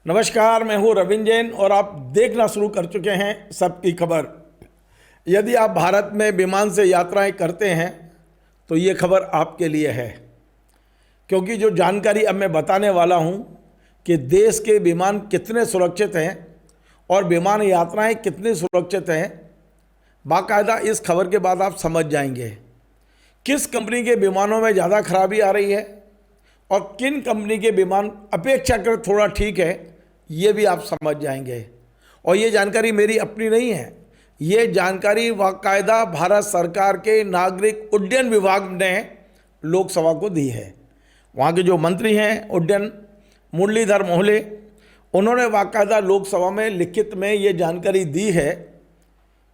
नमस्कार, मैं हूं रविंद्र जैन और आप देखना शुरू कर चुके हैं सबकी खबर। यदि आप भारत में विमान से यात्राएं करते हैं तो ये खबर आपके लिए है, क्योंकि जो जानकारी अब मैं बताने वाला हूं कि देश के विमान कितने सुरक्षित हैं और विमान यात्राएं कितनी सुरक्षित हैं, बाकायदा इस खबर के बाद आप समझ जाएंगे। किस कंपनी के विमानों में ज़्यादा खराबी आ रही है और किन कंपनी के विमान अपेक्षाकृत थोड़ा ठीक है, ये भी आप समझ जाएंगे। और ये जानकारी मेरी अपनी नहीं है, ये जानकारी बाकायदा भारत सरकार के नागरिक उड्डयन विभाग ने लोकसभा को दी है। वहाँ के जो मंत्री हैं उड्डयन, मुरलीधर मोहले, उन्होंने बाकायदा लोकसभा में लिखित में ये जानकारी दी है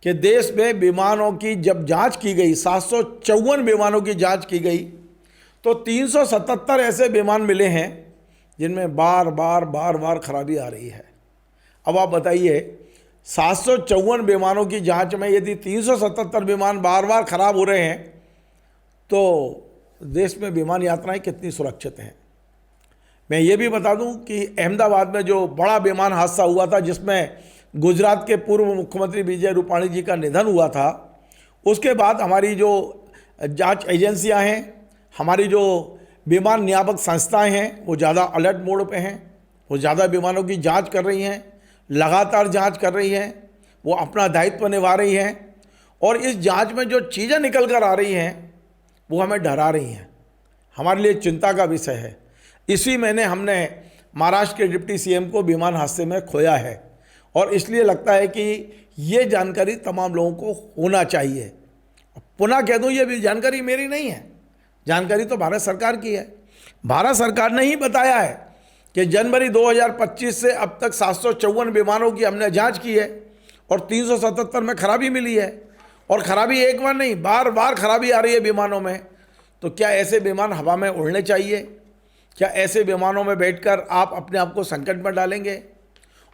कि देश में विमानों की जब जांच की गई, 754 विमानों की जांच की गई, तो 377 ऐसे विमान मिले हैं जिनमें बार बार खराबी आ रही है। अब आप बताइए, 754 विमानों की जांच में यदि 377 विमान बार बार खराब हो रहे हैं तो देश में विमान यात्राएं कितनी सुरक्षित हैं। मैं ये भी बता दूं कि अहमदाबाद में जो बड़ा विमान हादसा हुआ था, जिसमें गुजरात के पूर्व मुख्यमंत्री विजय रूपाणी जी का निधन हुआ था, उसके बाद हमारी जो जांच एजेंसियां हैं, हमारी जो विमान नियामक संस्थाएं हैं, वो ज़्यादा अलर्ट मोड पे हैं। वो ज़्यादा विमानों की जांच कर रही हैं, लगातार जांच कर रही हैं, वो अपना दायित्व निभा रही हैं। और इस जांच में जो चीज़ें निकल कर आ रही हैं वो हमें डरा रही हैं, हमारे लिए चिंता का विषय है। इसी महीने हमने महाराष्ट्र के डिप्टी सीएम को विमान हादसे में खोया है और इसलिए लगता है कि ये जानकारी तमाम लोगों को होना चाहिए। पुनः कह दूँ, ये भी जानकारी मेरी नहीं है, जानकारी तो भारत सरकार की है। भारत सरकार ने ही बताया है कि जनवरी 2025 से अब तक 754 विमानों की हमने जांच की है और 377 में खराबी मिली है। और खराबी एक बार नहीं, बार बार खराबी आ रही है विमानों में। तो क्या ऐसे विमान हवा में उड़ने चाहिए? क्या ऐसे विमानों में बैठकर आप अपने आप को संकट में डालेंगे?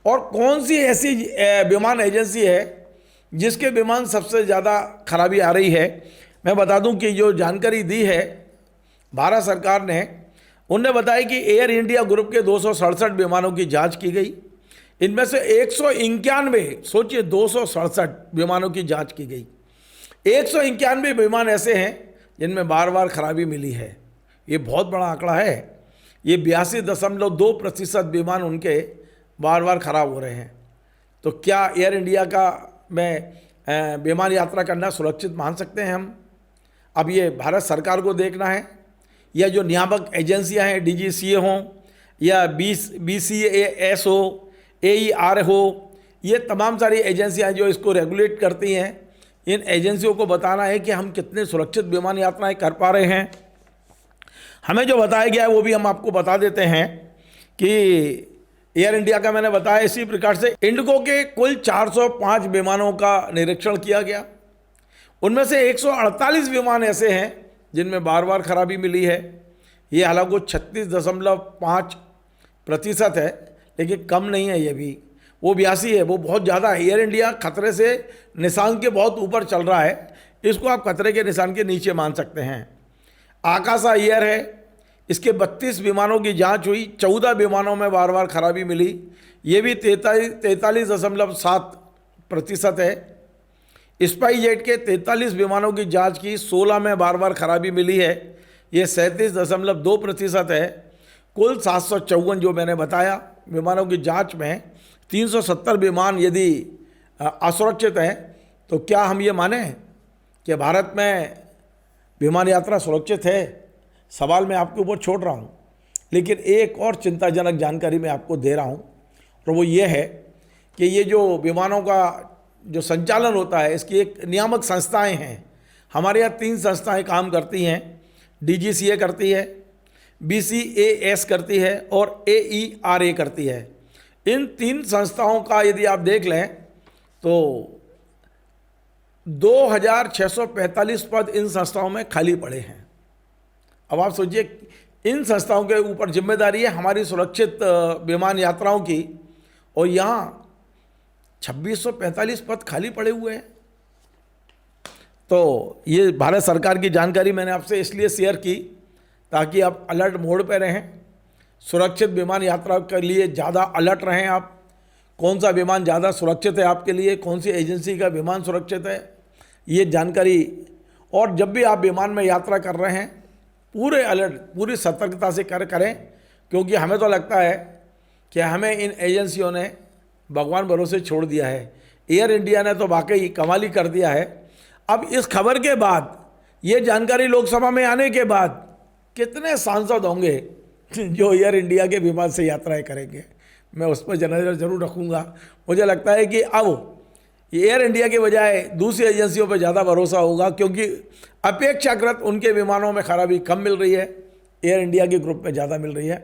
और कौन सी ऐसी विमान एजेंसी है जिसके विमान सबसे ज़्यादा खराबी आ रही है? मैं बता दूं कि जो जानकारी दी है भारत सरकार ने, उनने बताया कि एयर इंडिया ग्रुप के 267 विमानों की जांच की गई। इनमें से 191, सोचिए 267 विमानों की जांच की गई। 191 विमान ऐसे हैं जिनमें बार बार खराबी मिली है। ये बहुत बड़ा आंकड़ा है। ये 82.2% विमान उनके बार बार खराब हो रहे हैं। तो क्या एयर इंडिया का में विमान यात्रा करना सुरक्षित मान सकते हैं हम? अब ये भारत सरकार को देखना है, या जो नियामक एजेंसियां हैं, डीजीसीए हों या बीसीएएस हो, एईआर हो, ये तमाम सारी एजेंसियां जो इसको रेगुलेट करती हैं, इन एजेंसियों को बताना है कि हम कितने सुरक्षित विमान यात्राएं कर पा रहे हैं। हमें जो बताया गया है वो भी हम आपको बता देते हैं कि एयर इंडिया का मैंने बताया। इसी प्रकार से इंडिगो के कुल 405 विमानों का निरीक्षण किया गया। उनमें से 148 विमान ऐसे हैं जिनमें बार बार खराबी मिली है। ये हालांकि 36.5% है, लेकिन कम नहीं है। ये भी वो 82 है, वो बहुत ज़्यादा है। एयर इंडिया खतरे से निशान के बहुत ऊपर चल रहा है, इसको आप खतरे के निशान के नीचे मान सकते हैं। आकाशा एयर है, इसके 32 विमानों की जांच हुई, 14 विमानों में बार बार खराबी मिली। ये भी 43.7% है। स्पाइस जेट के 43 विमानों की जांच की, 16 में बार बार खराबी मिली है, ये 37.2% है। कुल 754 जो मैंने बताया विमानों की जांच में 370 विमान यदि असुरक्षित हैं, तो क्या हम ये माने कि भारत में विमान यात्रा सुरक्षित है? सवाल मैं आपके ऊपर छोड़ रहा हूँ, लेकिन एक और चिंताजनक जानकारी मैं आपको दे रहा हूँ, और वो ये है कि ये जो विमानों का जो संचालन होता है, इसकी एक नियामक संस्थाएं हैं। हमारे यहाँ 3 संस्थाएं काम करती हैं। डीजीसीए करती है, बीसीएएस करती है और एईआरए करती है। इन 3 संस्थाओं का यदि आप देख लें तो 2645 पद इन संस्थाओं में खाली पड़े हैं। अब आप सोचिए, इन संस्थाओं के ऊपर जिम्मेदारी है हमारी सुरक्षित विमान यात्राओं की, और यहाँ 2645 पद खाली पड़े हुए हैं। तो ये भारत सरकार की जानकारी मैंने आपसे इसलिए शेयर की ताकि आप अलर्ट मोड पे रहें। सुरक्षित विमान यात्रा के लिए ज़्यादा अलर्ट रहें आप। कौन सा विमान ज़्यादा सुरक्षित है आपके लिए, कौन सी एजेंसी का विमान सुरक्षित है, ये जानकारी। और जब भी आप विमान में यात्रा कर रहे हैं पूरे अलर्ट, पूरी सतर्कता से करें, क्योंकि हमें तो लगता है कि हमें इन एजेंसियों ने भगवान भरोसे छोड़ दिया है। एयर इंडिया ने तो वाकई कमाल ही कर दिया है। अब इस खबर के बाद, ये जानकारी लोकसभा में आने के बाद कितने सांसद होंगे जो एयर इंडिया के विमान से यात्राएं करेंगे, मैं उस पर नज़र जरूर रखूँगा। मुझे लगता है कि अब एयर इंडिया के बजाय दूसरी एजेंसियों पर ज़्यादा भरोसा होगा, क्योंकि अपेक्षाकृत उनके विमानों में खराबी कम मिल रही है, एयर इंडिया के ग्रुप में ज़्यादा मिल रही है।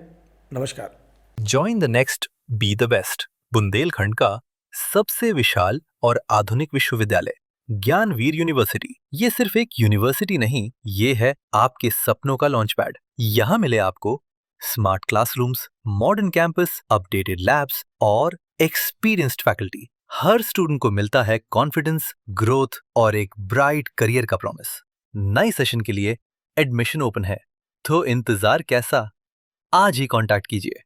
नमस्कार। Join the next be the best, Bundelkhand का सबसे विशाल और आधुनिक विश्वविद्यालय ज्ञानवीर यूनिवर्सिटी। ये सिर्फ एक यूनिवर्सिटी नहीं, ये है आपके सपनों का लॉन्च पैड। यहाँ मिले आपको smart classrooms, modern campus, updated labs और एक्सपीरियंस्ड फैकल्टी। हर स्टूडेंट को मिलता है कॉन्फिडेंस, ग्रोथ और एक ब्राइट करियर का प्रॉमिस। नए सेशन के लिए एडमिशन ओपन है, तो इंतजार कैसा? आज ही कांटेक्ट कीजिए।